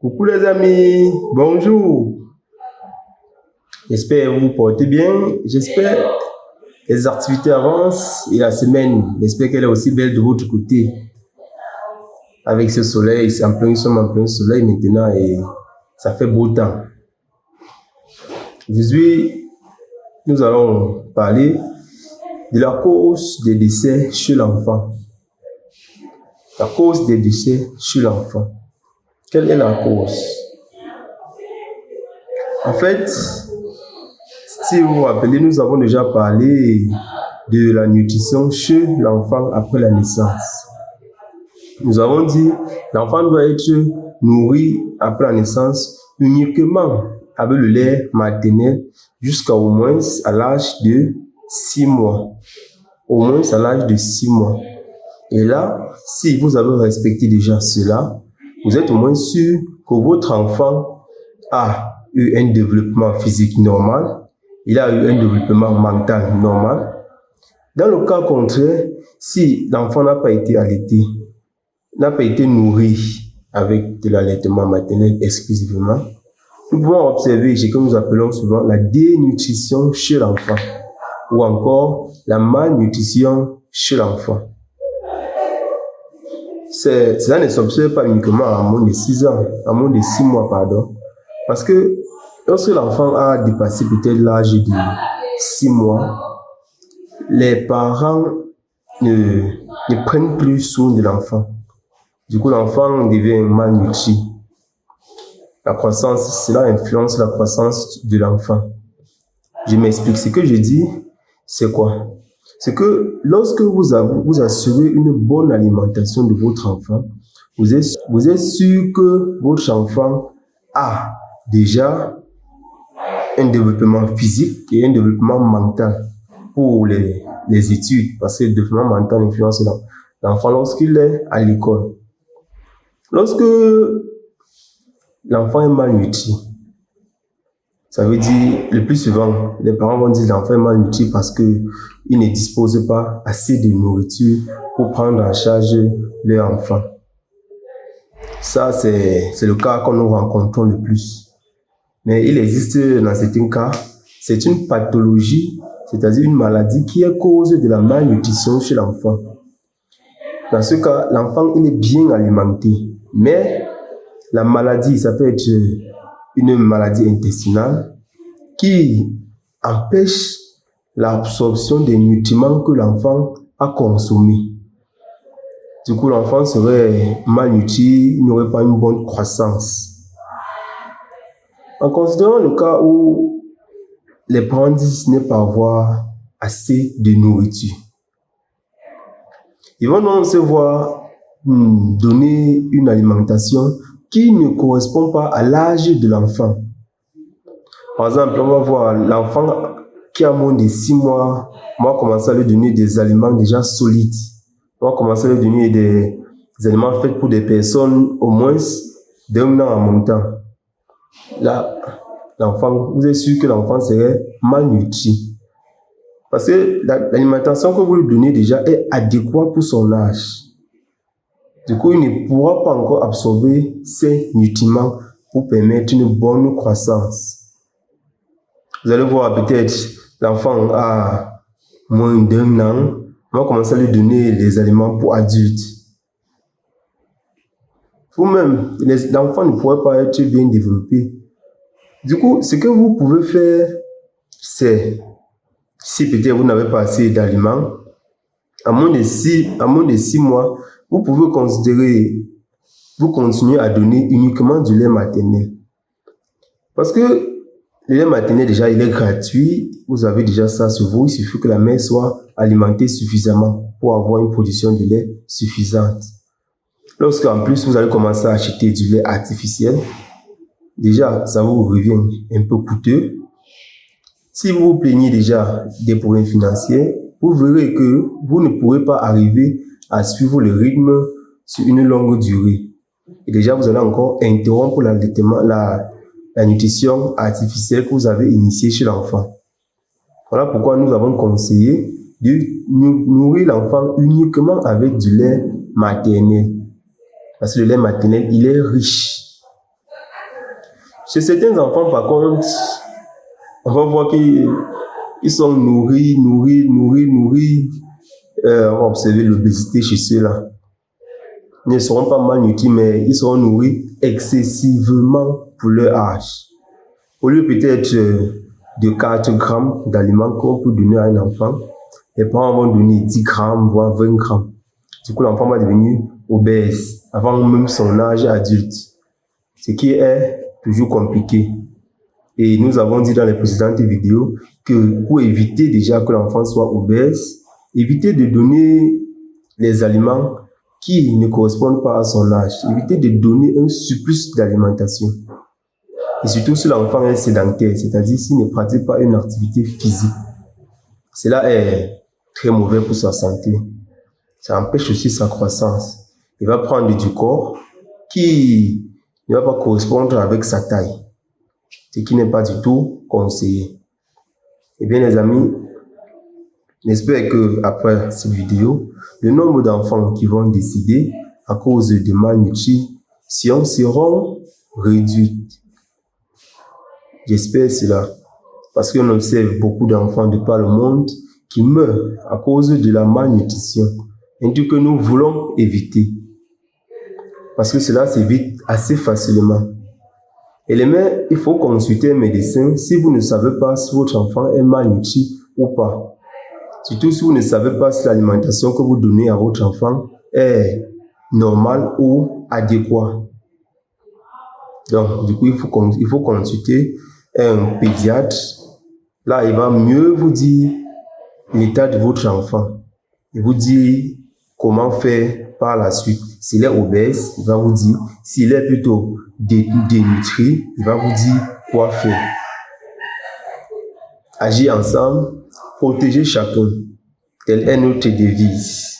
Coucou les amis, bonjour. J'espère que vous vous portez bien. J'espère que les activités avancent et la semaine, j'espère qu'elle est aussi belle de votre côté. Avec ce soleil, nous sommes en plein soleil maintenant et ça fait beau temps. Aujourd'hui, nous allons parler de la cause des décès chez l'enfant. La cause des décès chez l'enfant. Quelle est la cause? En fait, si vous vous rappelez, nous avons déjà parlé de la nutrition chez l'enfant après la naissance. Nous avons dit que l'enfant doit être nourri après la naissance uniquement avec le lait maternel jusqu'à au moins à l'âge de 6 mois. Au moins à l'âge de 6 mois. Et là, si vous avez respecté déjà cela, vous êtes au moins sûr que votre enfant a eu un développement physique normal, il a eu un développement mental normal. Dans le cas contraire, si l'enfant n'a pas été allaité, n'a pas été nourri avec de l'allaitement maternel exclusivement, nous pouvons observer ce que nous appelons souvent la dénutrition chez l'enfant ou encore la malnutrition chez l'enfant. Cela ne s'observe pas uniquement à moins de 6 ans, à moins de 6 mois, pardon. Parce que lorsque l'enfant a dépassé peut-être l'âge de 6 mois, les parents ne prennent plus soin de l'enfant. Du coup, l'enfant devient malnutri. La croissance, cela influence la croissance de l'enfant. Je m'explique. Ce que je dis, c'est quoi? C'est que lorsque vous assurez une bonne alimentation de votre enfant, vous êtes sûr que votre enfant a déjà un développement physique et un développement mental pour les études, parce que le développement mental influence l'enfant lorsqu'il est à l'école. Lorsque l'enfant est malnutri, ça veut dire, le plus souvent, les parents vont dire que l'enfant est malnutri parce qu'il ne dispose pas assez de nourriture pour prendre en charge leur enfant. Ça, c'est le cas que nous rencontrons le plus. Mais il existe dans certains cas, c'est une pathologie, c'est-à-dire une maladie qui est cause de la malnutrition chez l'enfant. Dans ce cas, l'enfant, il est bien alimenté, mais la maladie, ça peut être une maladie intestinale qui empêche l'absorption des nutriments que l'enfant a consommés. Du coup, l'enfant serait malnutri, il n'aurait pas une bonne croissance. En considérant le cas où les parents disent ne pas avoir assez de nourriture, ils vont donc se voir donner une alimentation qui ne correspond pas à l'âge de l'enfant. Par exemple, on va voir l'enfant qui a moins de 6 mois, on va commencer à lui donner des aliments déjà solides. On va commencer à lui donner des aliments faits pour des personnes au moins d'un an en montant. Là, l'enfant, vous êtes sûr que l'enfant serait malnutri. Parce que l'alimentation que vous lui donnez déjà est adéquate pour son âge. Du coup, il ne pourra pas encore absorber ces nutriments pour permettre une bonne croissance. Vous allez voir peut-être l'enfant a moins d'un an, on va commencer à lui donner des aliments pour adultes. Vous-même, l'enfant ne pourrait pas être bien développé. Du coup, ce que vous pouvez faire, c'est, si peut-être vous n'avez pas assez d'aliments, à moins de 6 mois, vous pouvez vous continuez à donner uniquement du lait maternel. Parce que le lait maternel, déjà, il est gratuit. Vous avez déjà ça sur vous. Il suffit que la mère soit alimentée suffisamment pour avoir une production de lait suffisante. Lorsqu'en plus, vous allez commencer à acheter du lait artificiel, déjà, ça vous revient un peu coûteux. Si vous vous plaignez déjà des problèmes financiers, vous verrez que vous ne pourrez pas arriver à suivre le rythme sur une longue durée. Et déjà, vous allez encore interrompre l'allaitement, la nutrition artificielle que vous avez initiée chez l'enfant. Voilà pourquoi nous avons conseillé de nourrir l'enfant uniquement avec du lait maternel. Parce que le lait maternel, il est riche Chez certains enfants, par contre, on va voir qu'ils sont nourris. On va observer l'obésité chez ceux-là. Ils ne seront pas malnutris, mais ils seront nourris excessivement pour leur âge. Au lieu peut-être de 4 grammes d'aliments qu'on peut donner à un enfant, les parents vont donner 10 grammes, voire 20 grammes. Du coup, l'enfant va devenir obèse avant même son âge adulte. Ce qui est toujours compliqué. Et nous avons dit dans les précédentes vidéos que pour éviter déjà que l'enfant soit obèse, éviter de donner les aliments qui ne correspondent pas à son âge. Éviter de donner un surplus d'alimentation. Et surtout si l'enfant est sédentaire, c'est-à-dire s'il ne pratique pas une activité physique. Cela est très mauvais pour sa santé. Ça empêche aussi sa croissance. Il va prendre du corps qui ne va pas correspondre avec sa taille, ce qui n'est pas du tout conseillé. Eh bien les amis, j'espère que après cette vidéo, le nombre d'enfants qui vont décéder à cause de malnutrition seront réduits. J'espère cela, parce qu'on observe beaucoup d'enfants de par le monde qui meurent à cause de la malnutrition, et que nous voulons éviter, parce que cela s'évite assez facilement. Et les mères, il faut consulter un médecin si vous ne savez pas si votre enfant est malnutri ou pas. Surtout si vous ne savez pas si l'alimentation que vous donnez à votre enfant est normale ou adéquate. Donc, du coup, il faut consulter un pédiatre. Là, il va mieux vous dire l'état de votre enfant. Il vous dit comment faire par la suite. S'il est obèse, il va vous dire. S'il est plutôt dénutri, il va vous dire quoi faire. Agir ensemble, protéger chacun. Telle est notre devise.